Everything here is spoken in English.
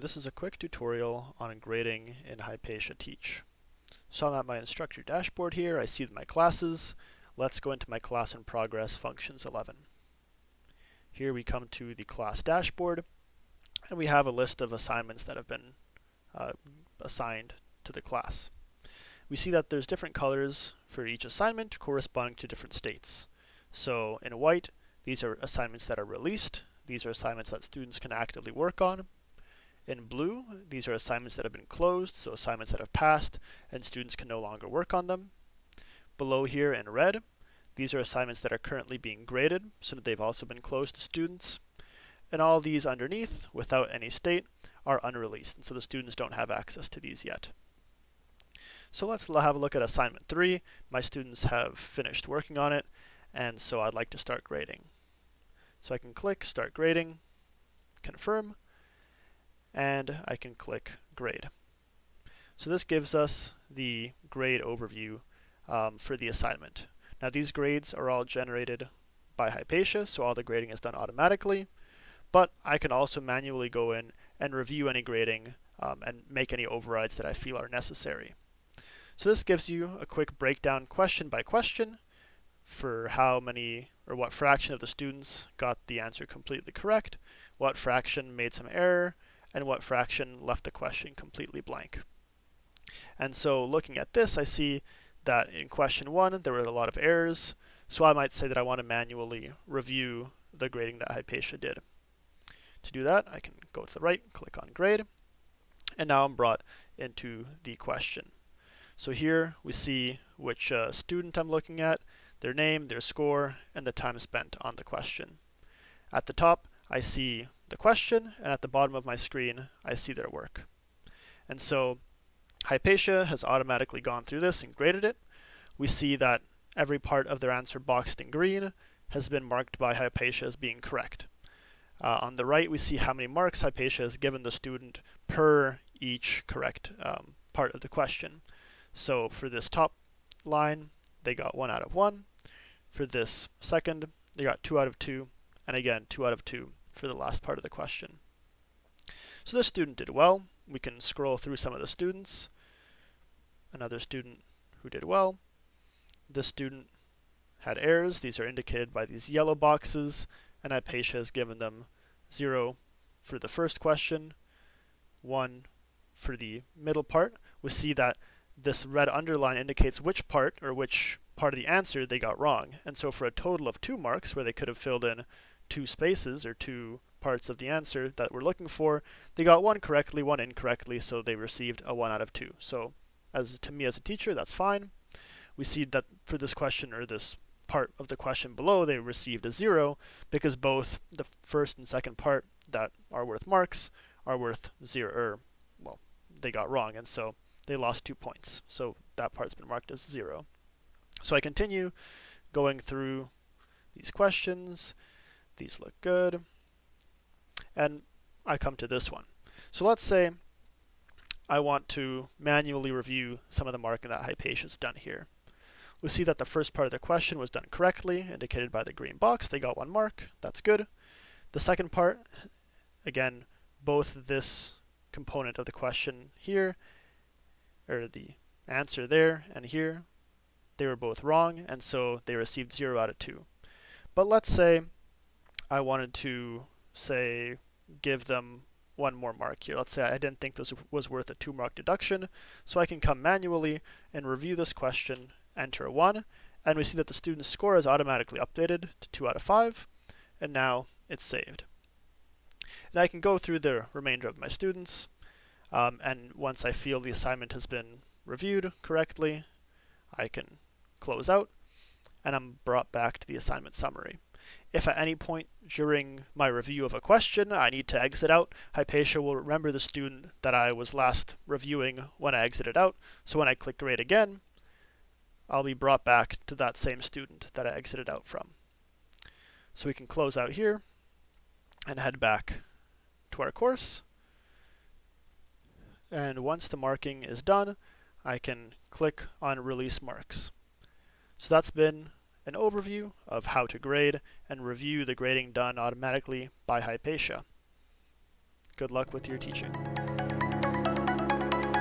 This is a quick tutorial on grading in HypatiaTeach. So I'm at my instructor dashboard here. I see my classes. Let's go into my class in progress functions 11. Here we come to the class dashboard, and we have a list of assignments that have been assigned to the class. We see that there's different colors for each assignment corresponding to different states. So in white, these are assignments that are released. These are assignments that students can actively work on. In blue, these are assignments that have been closed, so assignments that have passed and students can no longer work on them. Below here in red, these are assignments that are currently being graded, so that they've also been closed to students. And all these underneath, without any state, are unreleased, and so the students don't have access to these yet. So let's have a look at assignment 3. My students have finished working on it, and so I'd like to start grading. So I can click Start Grading, confirm, and I can click Grade. So this gives us the grade overview for the assignment. Now these grades are all generated by Hypatia, so all the grading is done automatically, but I can also manually go in and review any grading and make any overrides that I feel are necessary. So this gives you a quick breakdown question by question for how many or what fraction of the students got the answer completely correct, what fraction made some error, and what fraction left the question completely blank. And so looking at this, I see that in question 1 there were a lot of errors, so I might say that I want to manually review the grading that Hypatia did. To do that, I can go to the right, click on Grade, and now I'm brought into the question. So here we see which student I'm looking at, their name, their score, and the time spent on the question. At the top, I see the question, and at the bottom of my screen, I see their work. And so Hypatia has automatically gone through this and graded it. We see that every part of their answer boxed in green has been marked by Hypatia as being correct. On the right, we see how many marks Hypatia has given the student per each correct part of the question. So for this top line, they got 1 out of 1. For this second, they got 2 out of 2. And again, 2 out of 2 for the last part of the question. So this student did well. We can scroll through some of the students. Another student who did well. This student had errors. These are indicated by these yellow boxes, and Hypatia has given them 0 for the first question, 1 for the middle part. We see that this red underline indicates which part of the answer they got wrong. And so for a total of 2 marks, where they could have filled in 2 spaces or 2 parts of the answer that we're looking for, they got 1 correctly, 1 incorrectly, so they received a 1 out of 2. So to me as a teacher, that's fine. We see that for this question, or this part of the question below, they received a 0 because both the first and second part that are worth marks are worth 0, or well, they got wrong, and so they lost 2 points. So that part's been marked as 0. So I continue going through these questions. These look good. And I come to this one. So let's say I want to manually review some of the marking that Hypatia's done here. We see that the first part of the question was done correctly, indicated by the green box. They got 1 mark. That's good. The second part, again, both this component of the question here, or the answer there and here, they were both wrong, and so they received 0 out of 2. But let's say I wanted to, give them 1 more mark here. Let's say I didn't think this was worth a 2-mark deduction, so I can come manually and review this question, enter a 1, and we see that the student's score is automatically updated to 2 out of 5, and now it's saved. And I can go through the remainder of my students, and once I feel the assignment has been reviewed correctly, I can close out, and I'm brought back to the assignment summary. If at any point during my review of a question I need to exit out, Hypatia will remember the student that I was last reviewing when I exited out, so when I click Grade again, I'll be brought back to that same student that I exited out from. So we can close out here and head back to our course. And once the marking is done, I can click on Release Marks. So that's been an overview of how to grade and review the grading done automatically by Hypatia. Good luck with your teaching.